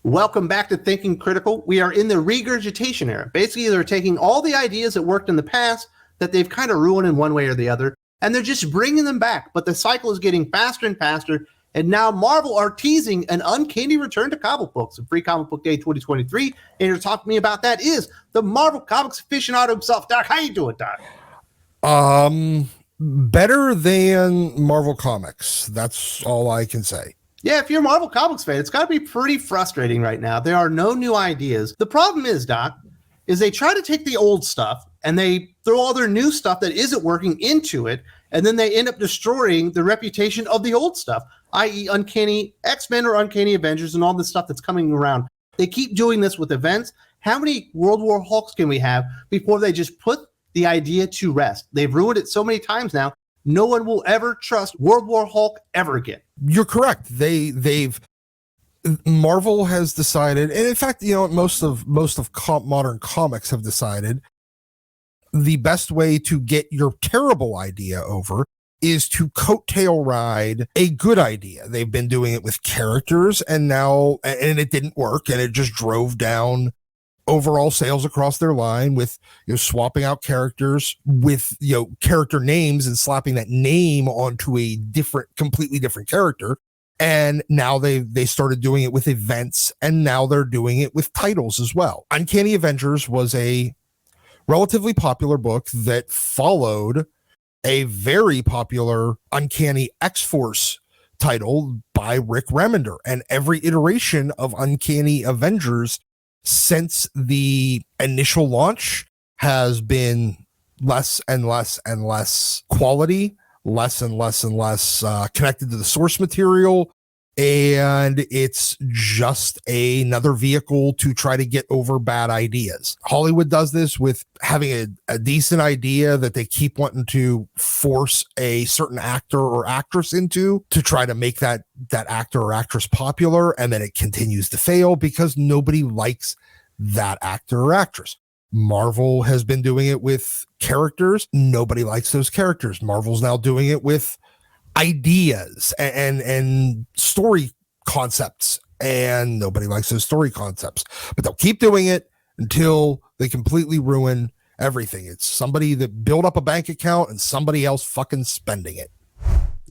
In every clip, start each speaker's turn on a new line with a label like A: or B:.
A: Welcome back to Thinking Critical. We are in the regurgitation era. Basically, they're taking all the ideas that worked in the past that they've kind of ruined in one way or the other, and they're just bringing them back. But the cycle is getting faster and faster, and now Marvel are teasing an uncanny return to comic books. Free Comic Book Day 2023, and here to talk to me about that is the Marvel Comics aficionado himself. Doc, how you doing, Doc?
B: Better than Marvel Comics. That's all I can say.
A: Yeah, if you're a Marvel Comics fan, it's got to be pretty frustrating right now. There are no new ideas. The problem is, Doc, is they try to take the old stuff and they throw all their new stuff that isn't working into it, and then they end up destroying the reputation of the old stuff, i.e. Uncanny X-Men or Uncanny Avengers and all the stuff that's coming around. They keep doing this with events. How many World War Hulks can we have before they just put the idea to rest? They've ruined it so many times now. No one will ever trust World War Hulk ever again.
B: You're correct. Marvel has decided, and in fact, most of modern comics have decided the best way to get your terrible idea over is to coattail ride a good idea. They've been doing it with characters, and it didn't work, and it just drove down overall sales across their line with swapping out characters with character names and slapping that name onto a completely different character. And now they started doing it with events, and now they're doing it with titles as well. Uncanny Avengers was a relatively popular book that followed a very popular Uncanny X-Force title by Rick Remender, and every iteration of Uncanny Avengers since the initial launch has been less and less and less quality, less and less and less connected to the source material, and it's just another vehicle to try to get over bad ideas. Hollywood does this with having a decent idea that they keep wanting to force a certain actor or actress into to try to make that actor or actress popular, and then it continues to fail because nobody likes that actor or actress. Marvel has been doing it with characters. Nobody likes those characters. Marvel's now doing it with ideas and story concepts, and nobody likes those story concepts, but they'll keep doing it until they completely ruin everything. It's somebody that built up a bank account and somebody else fucking spending it.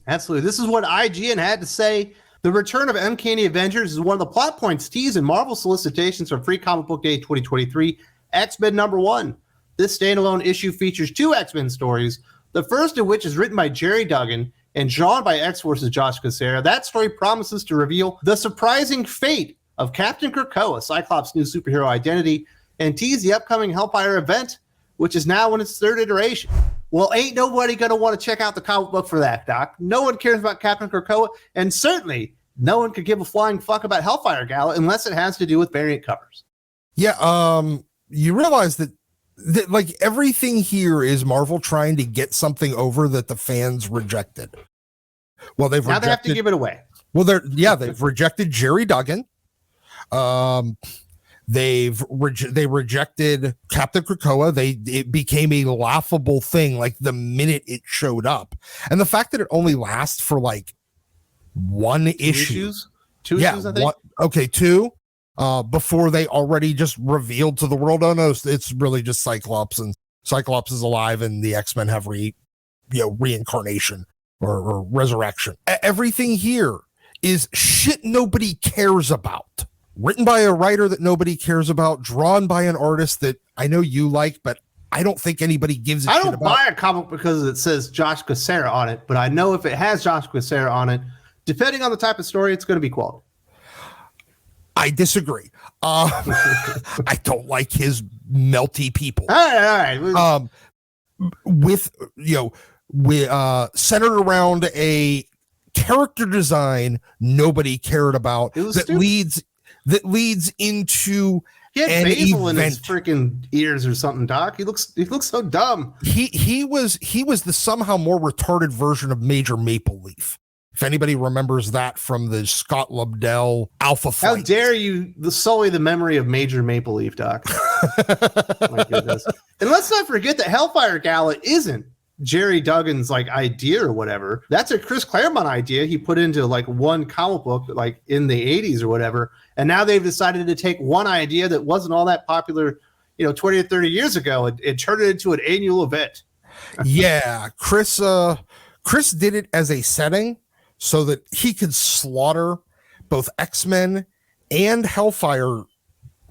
A: Absolutely. This is what IGN had to say. The return of Uncanny Avengers is one of the plot points teased in Marvel solicitations for Free Comic Book Day 2023. X-Men #1. This standalone issue features 2 X-Men stories, the first of which is written by Jerry Duggan and drawn by X-Force's Josh Cassara. That story promises to reveal the surprising fate of Captain Krakoa, Cyclops' new superhero identity, and tease the upcoming Hellfire event, which is now in its 3rd iteration. Well, ain't nobody going to want to check out the comic book for that, Doc. No one cares about Captain Krakoa, and certainly no one could give a flying fuck about Hellfire Gala unless it has to do with variant covers.
B: Yeah, you realize that like everything here is Marvel trying to get something over that the fans rejected. Well, they have
A: to give it away.
B: Well, they've rejected Jerry Duggan. They rejected Captain Krakoa. It became a laughable thing like the minute it showed up, and the fact that it only lasts for like one issue,
A: two issues, I think.
B: 2. Before they already just revealed to the world, oh no, it's really just Cyclops, and Cyclops is alive, and the X-Men have reincarnation or resurrection. Everything here is shit nobody cares about. Written by a writer that nobody cares about, drawn by an artist that I know you like, but I don't think anybody gives a shit about. I don't
A: buy a comic because it says Josh Cassara on it, but I know if it has Josh Cassara on it, depending on the type of story, it's going to be quality.
B: I disagree. I don't like his melty people.
A: All right.
B: With centered around a character design nobody cared about that leads into
A: he had basil in his freaking ears or something, Doc. He looks so dumb.
B: He was the somehow more retarded version of Major Maple Leaf. If anybody remembers that from the Scott Lobdell Alpha Flight.
A: How dare you sully the memory of Major Maple Leaf, Doc? My goodness. And let's not forget that Hellfire Gala isn't Jerry Duggan's like idea or whatever. That's a Chris Claremont idea he put into like one comic book like in the 80s or whatever. And now they've decided to take one idea that wasn't all that popular, 20 or 30 years ago and turn it into an annual event.
B: Yeah, Chris did it as a setting so that he could slaughter both X-Men and Hellfire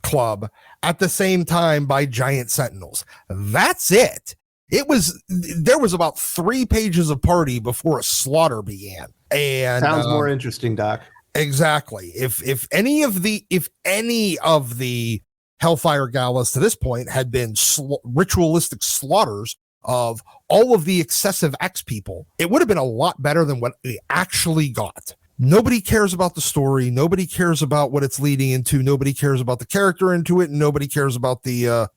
B: Club at the same time by giant sentinels. That's it. There was about 3 pages of party before a slaughter began. And
A: sounds more interesting, Doc.
B: Exactly. If any of the Hellfire galas to this point had been ritualistic slaughters of all of the excessive X people, it would have been a lot better than what we actually got. Nobody cares about the story. Nobody cares about what it's leading into. Nobody cares about the character into it. And nobody cares about the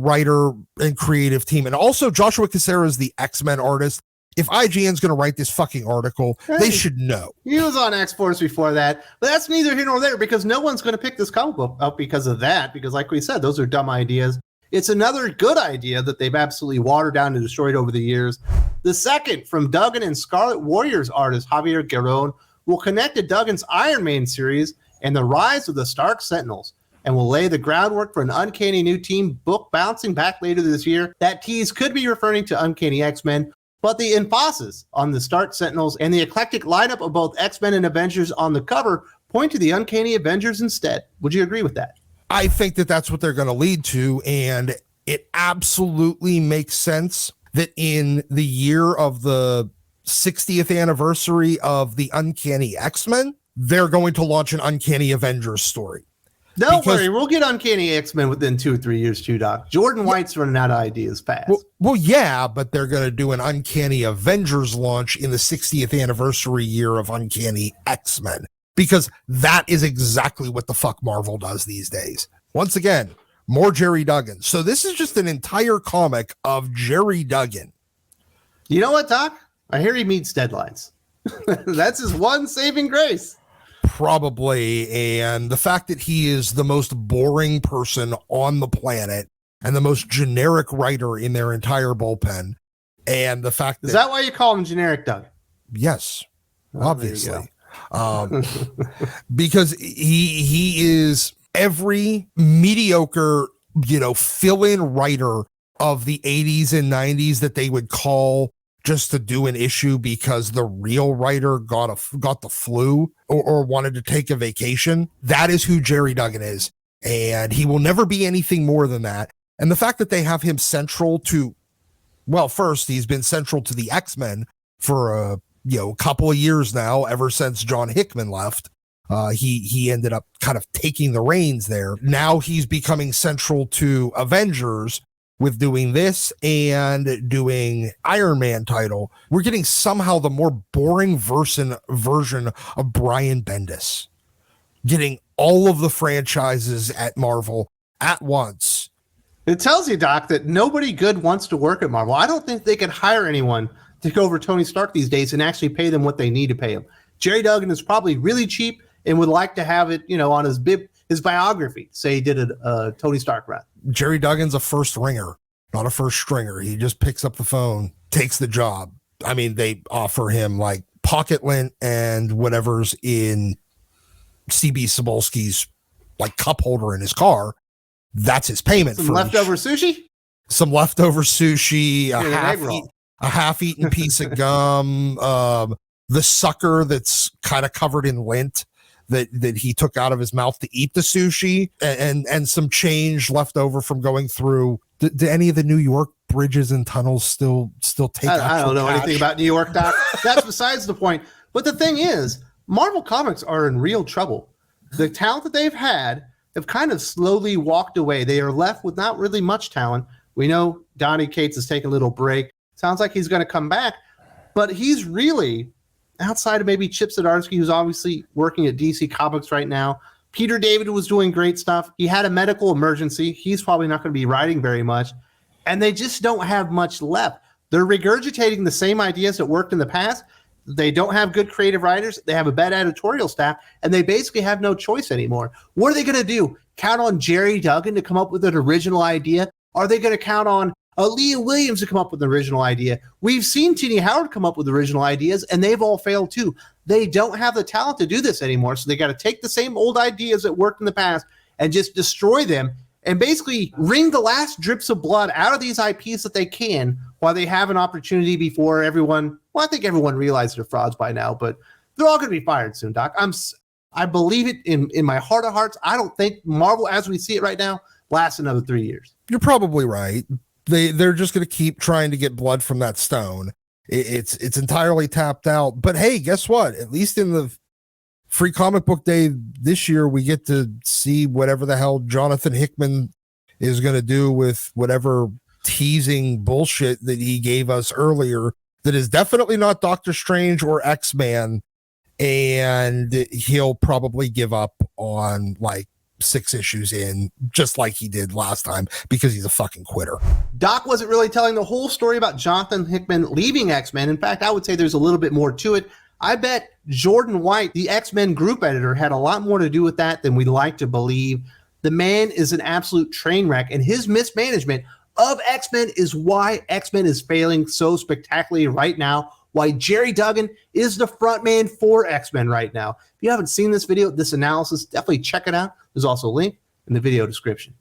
B: writer and creative team. And also Joshua Cassara is the X-Men artist. If IGN's going to write this fucking article, they should know.
A: He was on X-Force before that, but that's neither here nor there because no one's going to pick this comic book up because of that. Because like we said, those are dumb ideas. It's another good idea that they've absolutely watered down and destroyed over the years. The second from Duggan and Scarlet Warriors artist Javier Garron will connect to Duggan's Iron Man series and the rise of the Stark Sentinels, and will lay the groundwork for an uncanny new team book bouncing back later this year. That tease could be referring to Uncanny X-Men, but the emphasis on the Stark Sentinels and the eclectic lineup of both X-Men and Avengers on the cover point to the Uncanny Avengers instead. Would you agree with that?
B: I think that that's what they're going to lead to, and it absolutely makes sense that in the year of the 60th anniversary of the Uncanny X-Men, they're going to launch an Uncanny Avengers story.
A: Don't worry, we'll get Uncanny X-Men within 2 or 3 years too, Doc. Jordan White's running out of ideas fast.
B: Well, yeah, but they're going to do an Uncanny Avengers launch in the 60th anniversary year of Uncanny X-Men, because that is exactly what the fuck Marvel does these days. Once again, more Jerry Duggan. So this is just an entire comic of Jerry Duggan.
A: You know what, Doc? I hear he meets deadlines. That's his one saving grace.
B: Probably. And the fact that he is the most boring person on the planet and the most generic writer in their entire bullpen. And the fact that...
A: Is that why you call him generic, Doug?
B: Yes, obviously. Because he is every mediocre, fill-in writer of the 80s and 90s that they would call just to do an issue because the real writer got the flu or wanted to take a vacation. That is who Jerry Duggan is. And he will never be anything more than that. And the fact that they have him central to, well, first, he's been central to the X-Men for a couple of years now, ever since John Hickman left. He ended up kind of taking the reins there. Now he's becoming central to Avengers with doing this and doing Iron Man title. We're getting somehow the more boring version of Brian Bendis, getting all of the franchises at Marvel at once.
A: It tells you, Doc, that nobody good wants to work at Marvel. I don't think they could hire anyone to go over Tony Stark these days and actually pay them what they need to pay him. Jerry Duggan is probably really cheap and would like to have it, on his biography. Say he did a Tony Stark run.
B: Jerry Duggan's a first ringer, not a first stringer. He just picks up the phone, takes the job. I mean, they offer him like pocket lint and whatever's in CB Cebulski's like cup holder in his car. That's his payment.
A: Some leftover sushi?
B: Some leftover sushi, a half-eaten piece of gum, the sucker that's kind of covered in lint that he took out of his mouth to eat the sushi, and some change left over from going through. Do any of the New York bridges and tunnels still take?
A: I don't know anything about New York, Doc. That's besides the point. But the thing is, Marvel Comics are in real trouble. The talent that they've had have kind of slowly walked away. They are left with not really much talent. We know Donny Cates is taking a little break. Sounds like he's going to come back, but he's really, outside of maybe Chip Zdarsky, who's obviously working at DC Comics right now. Peter David was doing great stuff. He had a medical emergency. He's probably not going to be writing very much, and they just don't have much left. They're regurgitating the same ideas that worked in the past. They don't have good creative writers. They have a bad editorial staff, and they basically have no choice anymore. What are they going to do? Count on Jerry Duggan to come up with an original idea? Are they going to count on Leah Williams to come up with an original idea. We've seen Tini Howard come up with original ideas, and they've all failed too. They don't have the talent to do this anymore, so they got to take the same old ideas that worked in the past and just destroy them and basically wring the last drips of blood out of these IPs that they can while they have an opportunity before everyone. Well, I think everyone realizes they're frauds by now, but they're all going to be fired soon, Doc. I believe it in my heart of hearts. I don't think Marvel, as we see it right now, lasts another 3 years.
B: You're probably right. They're just going to keep trying to get blood from that stone. It's entirely tapped out. But hey, guess what? At least in the Free Comic Book Day this year, we get to see whatever the hell Jonathan Hickman is going to do with whatever teasing bullshit that he gave us earlier. That is definitely not Doctor Strange or X-Men. And he'll probably give up on like 6 issues in, just like he did last time, because he's a fucking quitter.
A: Doc wasn't really telling the whole story about Jonathan Hickman leaving X-Men. In fact, I would say there's a little bit more to it. I bet Jordan White, the X-Men group editor, had a lot more to do with that than we'd like to believe. The man is an absolute train wreck, and his mismanagement of X-Men is why X-Men is failing so spectacularly right now, why Jerry Duggan is the front man for X-Men right now. If you haven't seen this video, this analysis, definitely check it out. There's also a link in the video description.